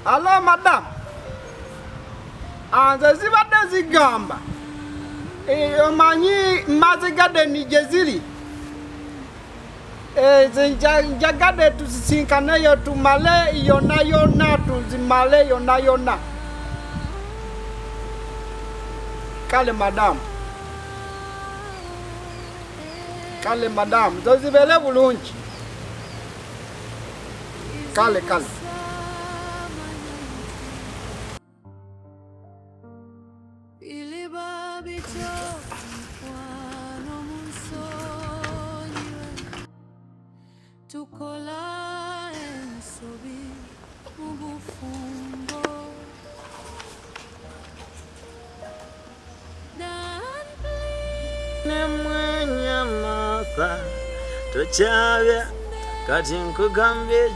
Hello, madam. Anze zibadde zigamba. Omanyi mazigade ni jeziri. Njagade tusisinkanayo tumale yona tuzimale yona. Kale madam. Kale madam. Zozibele bulungi. Kale. Nemwenya masa tochabya kati nkugambye